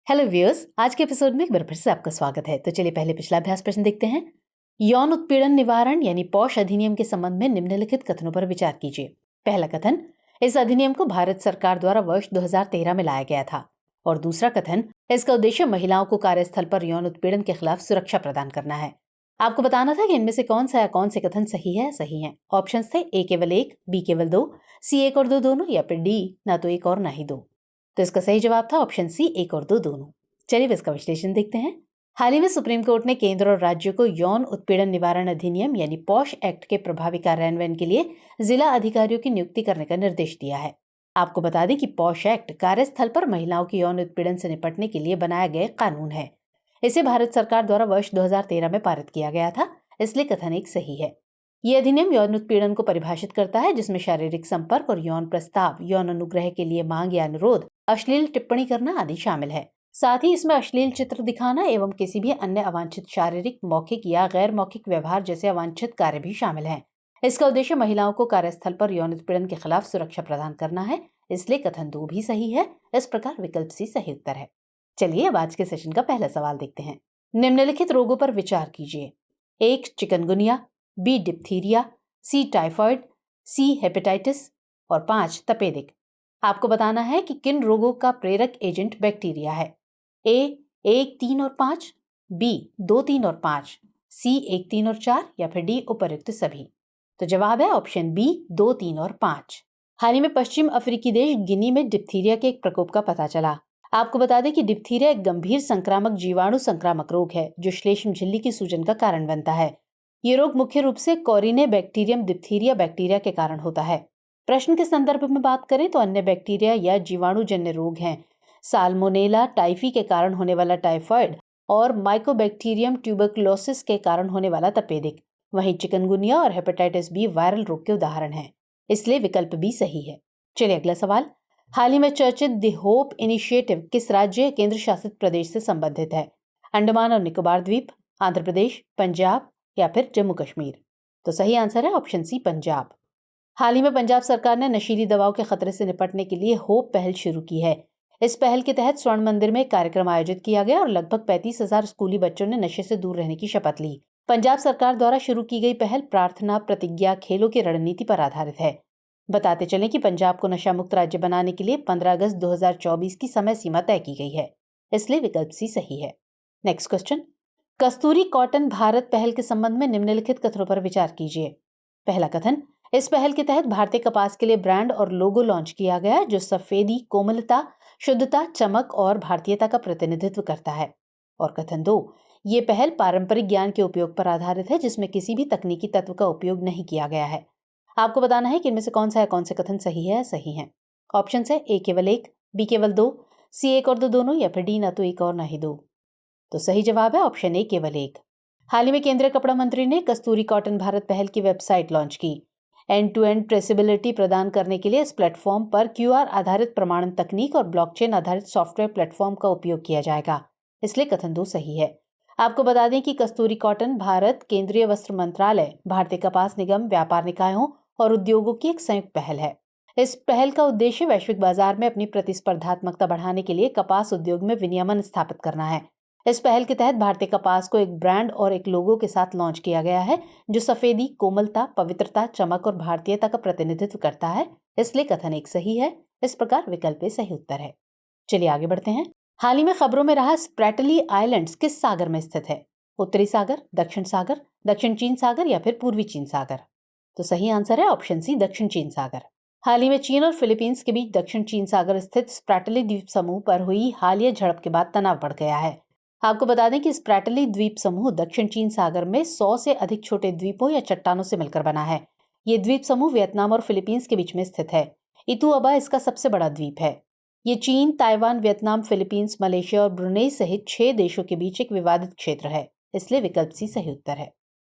Hello viewers, आज के episode में एक बार फिर से आपका स्वागत है। तो चलिए पहले पिछला अभ्यास प्रश्न देखते हैं। यौन उत्पीड़न निवारण यानी पॉश अधिनियम के संबंध में निम्नलिखित कथनों पर विचार कीजिए। पहला कथन, इस अधिनियम को भारत सरकार द्वारा वर्ष 2013 में लाया गया था। और दूसरा कथन, इसका उद्देश्य महिलाओं को कार्यस्थल पर यौन उत्पीड़न के खिलाफ सुरक्षा प्रदान करना है। आपको बताना था कि इनमें से कौन सा या कौन से कथन सही है। ऑप्शन थे ए केवल एक, बी केवल दो, सी एक और दो दोनों, या फिर डी ना तो एक और ना ही दो। तो इसका सही जवाब था ऑप्शन सी, एक और दो दोनों। चलिए इसका विश्लेषण देखते हैं। हाल ही में सुप्रीम कोर्ट ने केंद्र और राज्यों को यौन उत्पीड़न निवारण अधिनियम यानी पॉश एक्ट के प्रभावी कार्यान्वयन के लिए जिला अधिकारियों की नियुक्ति करने का निर्देश दिया है। आपको बता दें कि पॉश एक्ट कार्यस्थल पर महिलाओं की यौन उत्पीड़न से निपटने के लिए बनाया गया कानून है। इसे भारत सरकार द्वारा वर्ष 2013 में पारित किया गया था, इसलिए कथन एक सही है। ये अधिनियम यौन उत्पीड़न को परिभाषित करता है, जिसमें शारीरिक संपर्क और यौन प्रस्ताव, यौन अनुग्रह के लिए मांग या अनुरोध, अश्लील टिप्पणी करना आदि शामिल है। साथ ही इसमें अश्लील चित्र दिखाना एवं किसी भी अन्य अवांछित शारीरिक, मौखिक या गैर मौखिक व्यवहार जैसे अवांछित कार्य भी शामिल हैं। इसका उद्देश्य महिलाओं को कार्यस्थल पर यौन उत्पीड़न के खिलाफ सुरक्षा प्रदान करना है, इसलिए कथन 2 भी सही है। इस प्रकार विकल्प सी सही उत्तर है। चलिए अब आज के सेशन का पहला सवाल देखते हैं। निम्नलिखित रोगों पर विचार कीजिए। 1 चिकनगुनिया, बी डिप्थीरिया, सी टाइफाइड, सी हेपेटाइटिस और 5 तपेदिक। आपको बताना है कि किन रोगों का प्रेरक एजेंट बैक्टीरिया है। ए 1, 3 और 5, बी 2, 3 और 5, सी 1, 3 और 4 या फिर डी उपर्युक्त सभी। तो जवाब है ऑप्शन बी 2, 3 और 5। हाल ही में पश्चिम अफ्रीकी देश गिनी में डिप्थीरिया के एक प्रकोप का पता चला। आपको बता दें कि डिप्थीरिया एक गंभीर संक्रामक जीवाणु संक्रामक रोग है जो श्लेष्म झिल्ली की सूजन का कारण बनता है। ये रोग मुख्य रूप से कोरिने बैक्टीरियम डिप्थीरिया बैक्टीरिया के कारण होता है। प्रश्न के संदर्भ में बात करें तो अन्य बैक्टीरिया या जीवाणुजन्य रोग हैं साल्मोनेला टाइफी के कारण होने वाला टाइफाइड और माइकोबैक्टीरियम ट्यूबरकुलोसिस के कारण होने वाला तपेदिक। वहीं चिकनगुनिया और हेपेटाइटिस बी वायरल रोग के उदाहरण हैं, इसलिए विकल्प बी सही है। चलिए अगला सवाल। हाल ही में चर्चित द होप इनिशिएटिव किस राज्य केंद्र शासित प्रदेश से संबंधित है? अंडमान और निकोबार द्वीप, आंध्र प्रदेश, पंजाब या फिर जम्मू कश्मीर। तो सही आंसर है ऑप्शन सी, पंजाब। हाल ही में पंजाब सरकार ने नशीली दवाओं के खतरे से निपटने के लिए होप पहल शुरू की है। इस पहल के तहत स्वर्ण मंदिर में एक कार्यक्रम आयोजित किया गया और लगभग 35,000 स्कूली बच्चों ने नशे से दूर रहने की शपथ ली। पंजाब सरकार द्वारा शुरू की गई पहल प्रार्थना, प्रतिज्ञा, खेलों की रणनीति पर आधारित है। बताते चलें कि पंजाब को नशा मुक्त राज्य बनाने के लिए 15 अगस्त 2024 की समय सीमा तय की गई है, इसलिए विकल्प सी सही है। Next question. Kasturi cotton Bharat पहल के संबंध में निम्नलिखित कथनों पर विचार कीजिए। पहला कथन, इस पहल के तहत भारतीय कपास के लिए ब्रांड और लोगो लॉन्च किया गया जो सफेदी, कोमलता, शुद्धता, चमक और भारतीयता का प्रतिनिधित्व करता है। और कथन 2, ये पहल पारंपरिक ज्ञान के उपयोग पर आधारित है जिसमें किसी भी तकनीकी तत्व का उपयोग नहीं किया गया है। आपको बताना है कि इनमें से कौन सा या कौन से कथन सही है। ऑप्शन है ए केवल एक, बी केवल दो, सी एक और दो दोनों या फिर डी ना तो एक और ना ही दो। तो सही जवाब है ऑप्शन ए केवल एक। हाल ही में केंद्रीय कपड़ा मंत्री ने कस्तूरी कॉटन भारत पहल की वेबसाइट लॉन्च की। एंड टू एंड ट्रेसेबिलिटी प्रदान करने के लिए इस प्लेटफॉर्म पर क्यूआर आधारित प्रमाणन तकनीक और ब्लॉकचेन आधारित सॉफ्टवेयर प्लेटफॉर्म का उपयोग किया जाएगा, इसलिए कथन 2 सही है। आपको बता दें कि कस्तूरी कॉटन भारत केंद्रीय वस्त्र मंत्रालय, भारतीय कपास निगम, व्यापार निकायों और उद्योगों की एक संयुक्त पहल है। इस पहल का उद्देश्य वैश्विक बाजार में अपनी प्रतिस्पर्धात्मकता बढ़ाने के लिए कपास उद्योग में विनियमन स्थापित करना है। इस पहल के तहत भारतीय कपास को एक ब्रांड और एक लोगो के साथ लॉन्च किया गया है जो सफेदी, कोमलता, पवित्रता, चमक और भारतीयता का प्रतिनिधित्व करता है, इसलिए कथन 1 सही है। इस प्रकार विकल्प ए सही उत्तर है। चलिए आगे बढ़ते हैं। हाल ही में खबरों में रहा स्प्रैटली आइलैंड्स किस सागर में स्थित है? उत्तरी सागर, दक्षिण सागर, दक्षिण चीन सागर या फिर पूर्वी चीन सागर। तो सही आंसर है ऑप्शन सी, दक्षिण चीन सागर। हाल ही में चीन और फिलीपींस के बीच दक्षिण चीन सागर स्थित स्प्रैटली द्वीप समूह पर हुई हालिया झड़प के बाद तनाव बढ़ गया है। आपको बता दें कि स्प्रैटली द्वीप समूह दक्षिण चीन सागर में 100 से अधिक छोटे द्वीपों या चट्टानों से मिलकर बना है। ये द्वीप समूह वियतनाम और फिलीपींस के बीच में स्थित है। इतुअबा इसका सबसे बड़ा द्वीप है। ये चीन, ताइवान, वियतनाम, फिलीपींस, मलेशिया और ब्रुनेई सहित 6 देशों के बीच एक विवादित क्षेत्र है, इसलिए विकल्प सी सही उत्तर है।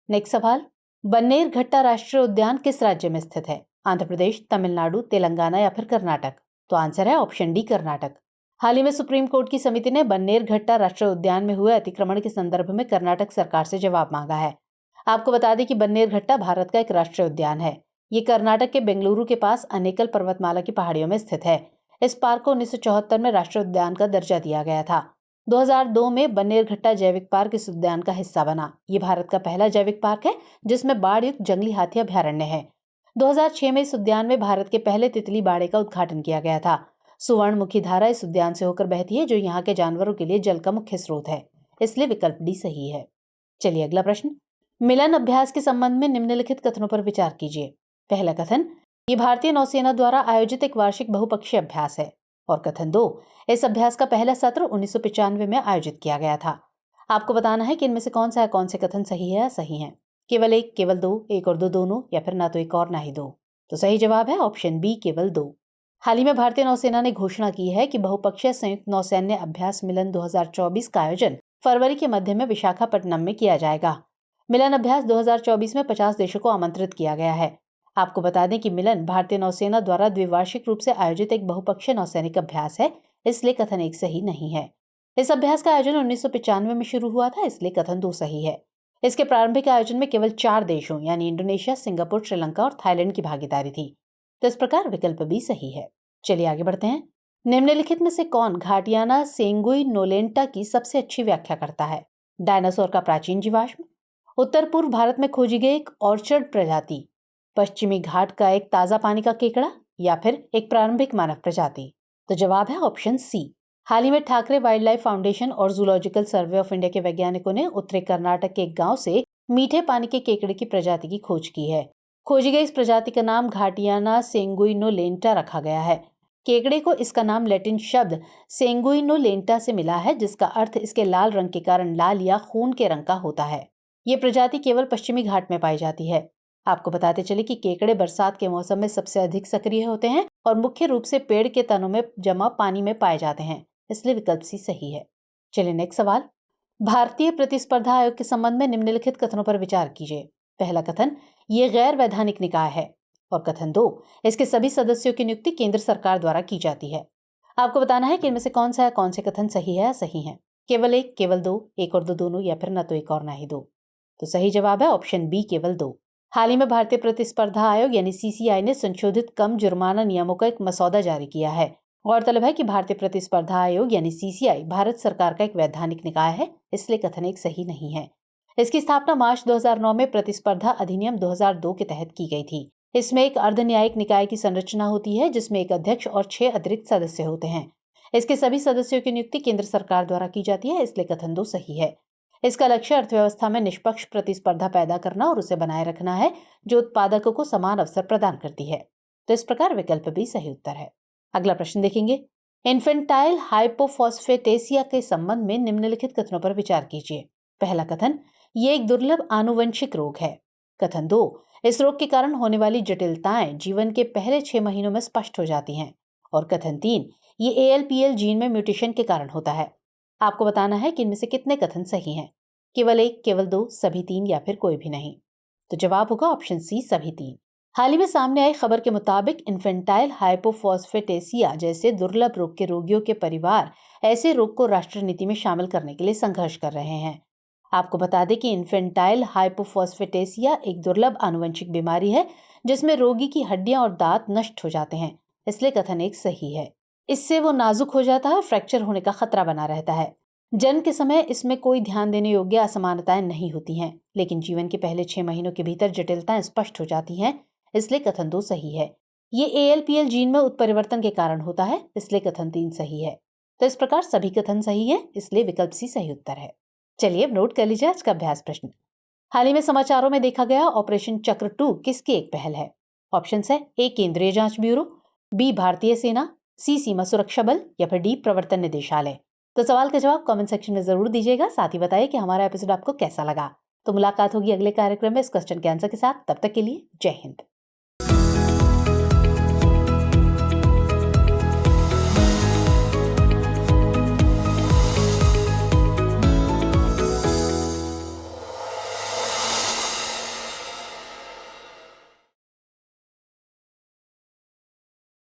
नेक्स्ट सवाल। बन्नेरघट्टा राष्ट्रीय उद्यान किस राज्य में स्थित है? आंध्र प्रदेश, तमिलनाडु, तेलंगाना या फिर कर्नाटक। तो आंसर है ऑप्शन डी, कर्नाटक। हाल ही में सुप्रीम कोर्ट की समिति ने बन्नेरघट्टा राष्ट्रीय उद्यान में हुए अतिक्रमण के संदर्भ में कर्नाटक सरकार से जवाब मांगा है। आपको बता दें कि बन्नेरघट्टा भारत का एक राष्ट्रीय उद्यान है। ये कर्नाटक के बेंगलुरु के पास अनेकल पर्वतमाला की पहाड़ियों में स्थित है। इस पार्क को 1974 में राष्ट्रीय उद्यान का दर्जा दिया गया था। 2002 में बन्नेरघट्टा जैविक पार्क इस उद्यान का हिस्सा बना। ये भारत का पहला जैविक पार्क है जिसमें बाढ़ युक्त जंगली हाथी अभयारण्य है। 2006 में इस उद्यान में भारत के पहले तितली बाड़े का उद्घाटन किया गया था। सुवर्णमुखी धारा इस उद्यान से होकर बहती है, जो यहाँ के जानवरों के लिए जल का मुख्य स्रोत है, इसलिए विकल्प डी सही है। चलिए अगला प्रश्न। मिलन अभ्यास के संबंध में निम्नलिखित कथनों पर विचार कीजिए। पहला कथन, ये भारतीय नौसेना द्वारा आयोजित एक वार्षिक बहुपक्षीय अभ्यास है। और कथन 2, इस अभ्यास का पहला सत्र 1995 में आयोजित किया गया था। आपको बताना है कि इनमें से कौन से कथन सही है या सही है। केवल एक, केवल दो, एक और दो दोनों, या फिर ना तो एक और ना ही दो। तो सही जवाब है ऑप्शन बी, केवल दो। हाल ही में भारतीय नौसेना ने घोषणा की है कि बहुपक्षीय संयुक्त नौसैन्य अभ्यास मिलन 2024 का आयोजन फरवरी के मध्य में विशाखापट्टनम में किया जाएगा। मिलन अभ्यास 2024 में 50 देशों को आमंत्रित किया गया है। आपको बता दें कि मिलन भारतीय नौसेना द्वारा द्विवार्षिक रूप से आयोजित एक बहुपक्षीय नौसैनिक अभ्यास है, इसलिए कथन 1 सही नहीं है। इस अभ्यास का आयोजन 1995 में शुरू हुआ था, इसलिए कथन 2 सही है। इसके प्रारंभिक आयोजन में केवल 4 देशों यानी इंडोनेशिया, सिंगापुर, श्रीलंका और थाईलैंड की भागीदारी थी, तो इस प्रकार विकल्प भी सही है। चलिए आगे बढ़ते हैं। निम्नलिखित में से कौन घाटियाना सेंगुई नोलेंटा की सबसे अच्छी व्याख्या करता है? डायनासोर का प्राचीन जीवाश्म, उत्तर पूर्व भारत में खोजी गई एक ऑर्चर्ड प्रजाति, पश्चिमी घाट का एक ताजा पानी का केकड़ा, या फिर एक प्रारंभिक मानव प्रजाति। तो जवाब है ऑप्शन सी। हाल ही में ठाकरे वाइल्ड लाइफ फाउंडेशन और जूलॉजिकल सर्वे ऑफ इंडिया के वैज्ञानिकों ने उत्तरी कर्नाटक के एक गांव से मीठे पानी के केकड़े की प्रजाति की खोज की है। खोजी गई इस प्रजाति का नाम घाटियाना सेंगुइनोलेंटा रखा गया है। केकड़े को इसका नाम लैटिन शब्द सेंगुइनोलेंटा से मिला है, जिसका अर्थ इसके लाल रंग के कारण लाल या खून के रंग का होता है। ये प्रजाति केवल पश्चिमी घाट में पाई जाती है। आपको बताते चले कि केकड़े बरसात के मौसम में सबसे अधिक सक्रिय होते हैं और मुख्य रूप से पेड़ के तनों में जमा पानी में पाए जाते हैं, इसलिए विकल्प सी सही है। चलिए नेक्स्ट सवाल। भारतीय प्रतिस्पर्धा आयोग के संबंध में निम्नलिखित कथनों पर विचार कीजिए। पहला कथन, ये गैर वैधानिक निकाय है। और कथन 2, इसके सभी सदस्यों की नियुक्ति केंद्र सरकार द्वारा की जाती है। आपको बताना है कि इनमें से कौन से कथन सही है या सही है। केवल एक, केवल दो, एक और दो दोनों, या फिर न तो एक और ना ही दो। तो सही जवाब है ऑप्शन बी, केवल दो। हाल ही में भारतीय प्रतिस्पर्धा आयोग यानी सीसीआई ने संशोधित कम जुर्माना नियमों का एक मसौदा जारी किया है। गौरतलब है कि भारतीय प्रतिस्पर्धा आयोग यानी सीसीआई भारत सरकार का एक वैधानिक निकाय है, इसलिए कथन 1 सही नहीं है। इसकी स्थापना मार्च 2009 में प्रतिस्पर्धा अधिनियम 2002 के तहत की गई थी। इसमें एक अर्ध न्यायिक निकाय की संरचना होती है, जिसमें एक अध्यक्ष और 6 अतिरिक्त सदस्य होते हैं। इसके सभी सदस्यों की नियुक्ति केंद्र सरकार द्वारा की जाती है, इसलिए कथन 2 सही है। इसका लक्ष्य अर्थव्यवस्था में निष्पक्ष प्रतिस्पर्धा पैदा करना और उसे बनाए रखना है, जो उत्पादकों को समान अवसर प्रदान करती है। तो इस प्रकार विकल्प भी सही उत्तर है। अगला प्रश्न देखेंगे। इन्फेंटाइल हाइपोफॉस्फेटेसिया के संबंध में निम्नलिखित कथनों पर विचार कीजिए। पहला कथन, ये एक दुर्लभ आनुवंशिक रोग है। कथन 2, इस रोग के कारण होने वाली जटिलताएं जीवन के पहले 6 महीनों में स्पष्ट हो जाती हैं। और कथन 3, ये ALPL जीन में म्यूटेशन के कारण होता है। आपको बताना है कि इनमें से कितने कथन सही हैं। केवल एक, केवल दो, सभी तीन, या फिर कोई भी नहीं। तो जवाब होगा ऑप्शन सी, सभी तीन। हाल ही में सामने आई खबर के मुताबिक इन्फेंटाइल हाइपोफॉस्फेटेसिया जैसे दुर्लभ रोग के रोगियों के परिवार ऐसे रोग को राष्ट्रीय नीति में शामिल करने के लिए संघर्ष कर रहे हैं। आपको बता दें कि इन्फेंटाइल हाइपोफॉस्फेटेसिया एक दुर्लभ आनुवंशिक बीमारी है, जिसमें रोगी की हड्डियां और दांत नष्ट हो जाते हैं, इसलिए कथन 1 सही है। इससे वो नाजुक हो जाता है, फ्रैक्चर होने का खतरा बना रहता है। जन्म के समय इसमें कोई ध्यान देने योग्य असमानताएं नहीं होती हैं, लेकिन जीवन के पहले 6 महीनों के भीतर जटिलताएं स्पष्ट हो जाती हैं, इसलिए कथन 2 सही है। ये ALPL जीन में उत्परिवर्तन के कारण होता है, इसलिए कथन 3 सही है। तो इस प्रकार सभी कथन सही है, इसलिए विकल्प सी सही उत्तर है। चलिए अब नोट कर लीजिए आज का अभ्यास प्रश्न। हाल ही में समाचारों में देखा गया ऑपरेशन चक्र 2 किसकी एक पहल है? ऑप्शन है A केंद्रीय जांच ब्यूरो, B भारतीय सेना, C सीमा सुरक्षा बल, या फिर D प्रवर्तन निदेशालय। तो सवाल का जवाब कमेंट सेक्शन में जरूर दीजिएगा। साथ ही बताइए कि हमारा एपिसोड आपको कैसा लगा। तो मुलाकात होगी अगले कार्यक्रम में इस क्वेश्चन के आंसर के साथ। तब तक के लिए जय हिंद।